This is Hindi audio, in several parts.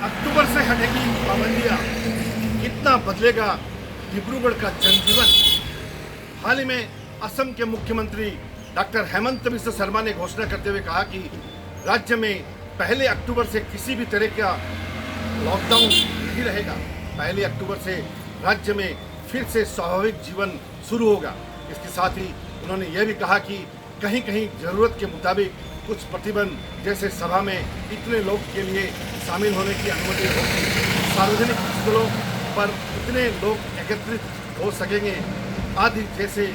अक्टूबर से हटेगी पाबंदियां, कितना बदलेगा डिब्रूगढ़ का जनजीवन। हाल ही में असम के मुख्यमंत्री डॉक्टर हेमंत बिस्वा शर्मा ने घोषणा करते हुए कहा कि राज्य में पहले अक्टूबर से किसी भी तरह का लॉकडाउन नहीं रहेगा। पहले अक्टूबर से राज्य में फिर से स्वाभाविक जीवन शुरू होगा। इसके साथ ही उन्होंने यह भी कहा कि कहीं कहीं जरूरत के मुताबिक कुछ प्रतिबंध, जैसे सभा में इतने लोग के लिए शामिल होने की अनुमति होगी, सार्वजनिक स्थलों पर इतने लोग एकत्रित हो सकेंगे आदि जैसे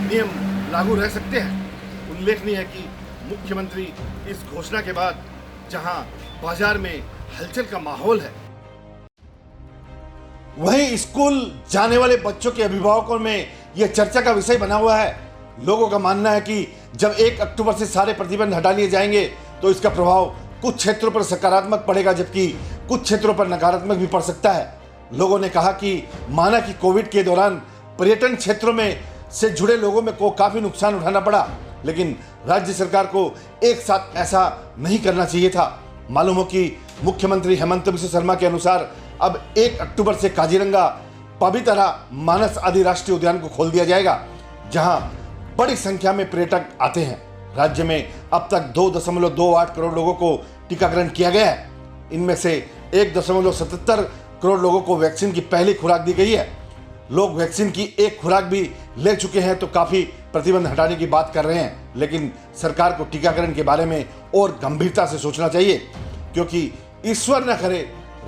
नियम लागू रह सकते हैं। उल्लेखनीय है कि मुख्यमंत्री इस घोषणा के बाद जहां बाजार में हलचल का माहौल है, वहीं स्कूल जाने वाले बच्चों के अभिभावकों में यह चर्चा का विषय बना हुआ है। लोगों का मानना है कि जब 1 अक्टूबर से सारे प्रतिबंध हटा लिए जाएंगे तो इसका प्रभाव कुछ क्षेत्रों पर सकारात्मक पड़ेगा, जबकि कुछ क्षेत्रों पर नकारात्मक भी पड़ सकता है। लोगों ने कहा कि माना कि कोविड के दौरान पर्यटन क्षेत्रों में से जुड़े लोगों में को काफी नुकसान उठाना पड़ा, लेकिन राज्य सरकार को एक साथ ऐसा नहीं करना चाहिए था। मालूम हो कि मुख्यमंत्री हेमंत बिस्वा शर्मा के अनुसार अब 1 अक्टूबर से काजीरंगा, पवितरा, मानस आदि राष्ट्रीय उद्यान को खोल दिया जाएगा, जहां बड़ी संख्या में पर्यटक आते हैं। राज्य में अब तक 2.28 करोड़ लोगों को टीकाकरण किया गया है। इनमें से 1.77 करोड़ लोगों को वैक्सीन की पहली खुराक दी गई है। लोग वैक्सीन की एक खुराक भी ले चुके हैं तो काफी प्रतिबंध हटाने की बात कर रहे हैं, लेकिन सरकार को टीकाकरण के बारे में और गंभीरता से सोचना चाहिए, क्योंकि ईश्वर न करे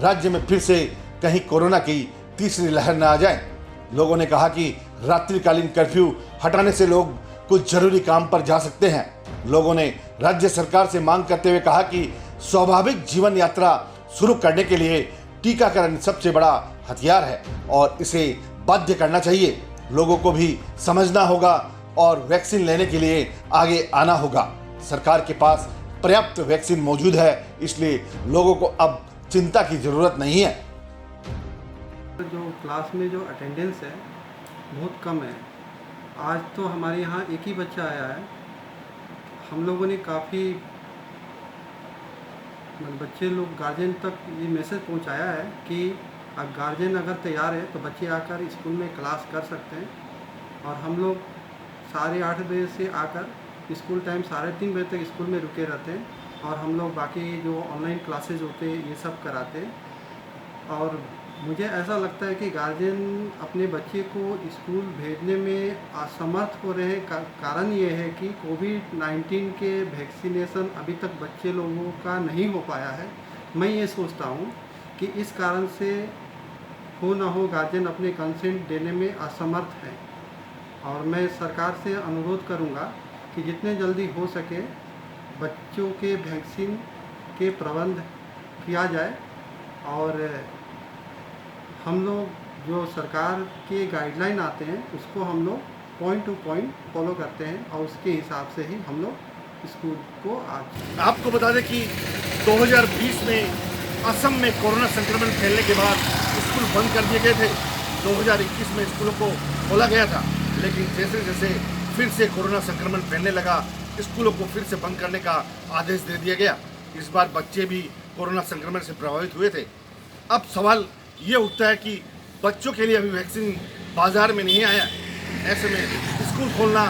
राज्य में फिर से कहीं कोरोना की तीसरी लहर न आ जाए। लोगों ने कहा कि रात्रिकालीन कर्फ्यू हटाने से लोग कुछ जरूरी काम पर जा सकते हैं। लोगों ने राज्य सरकार से मांग करते हुए कहा कि स्वाभाविक जीवन यात्रा शुरू करने के लिए टीकाकरण सबसे बड़ा हथियार है और इसे बाध्य करना चाहिए। लोगों को भी समझना होगा और वैक्सीन लेने के लिए आगे आना होगा। सरकार के पास पर्याप्त वैक्सीन मौजूद है, इसलिए लोगों को अब चिंता की जरूरत नहीं है। जो क्लास में जो अटेंडेंस है बहुत कम है। आज तो हमारे यहाँ एक ही बच्चा आया है। हम लोगों ने काफ़ी बच्चे लोग गार्जियन तक ये मैसेज पहुँचाया है कि गार्जियन अगर तैयार है तो बच्चे आकर स्कूल में क्लास कर सकते हैं। और हम लोग 8:30 बजे से आकर स्कूल टाइम 3:30 बजे तक स्कूल में रुके रहते हैं और हम लोग बाकी जो ऑनलाइन क्लासेज होते हैं ये सब कराते हैं। और मुझे ऐसा लगता है कि गार्जियन अपने बच्चे को स्कूल भेजने में असमर्थ हो रहे हैं। कारण ये है कि कोविड-19 के वैक्सीनेशन अभी तक बच्चे लोगों का नहीं हो पाया है। मैं ये सोचता हूँ कि इस कारण से हो ना हो गार्जियन अपने कंसेंट देने में असमर्थ है। और मैं सरकार से अनुरोध करूँगा कि जितने जल्दी हो सके बच्चों के वैक्सीन के प्रबंध किया जाए और हम लोग जो सरकार के गाइडलाइन आते हैं उसको हम लोग पॉइंट टू पॉइंट फॉलो करते हैं और उसके हिसाब से ही हम लोग स्कूल को आज। आपको बता दें कि 2020 में असम में कोरोना संक्रमण फैलने के बाद स्कूल बंद कर दिए गए थे। 2021 में स्कूलों को खोला गया था, लेकिन जैसे जैसे फिर से कोरोना संक्रमण फैलने लगा, स्कूलों को फिर से बंद करने का आदेश दे दिया गया। इस बार बच्चे भी कोरोना संक्रमण से प्रभावित हुए थे। अब सवाल ये उठता है कि बच्चों के लिए अभी वैक्सीन बाजार में नहीं आया, ऐसे में स्कूल खोलना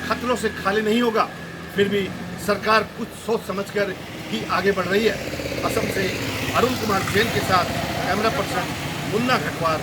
खतरों से खाली नहीं होगा। फिर भी सरकार कुछ सोच समझकर ही आगे बढ़ रही है। असम से अरुण कुमार जैन के साथ कैमरा पर्सन मुन्ना खटवार,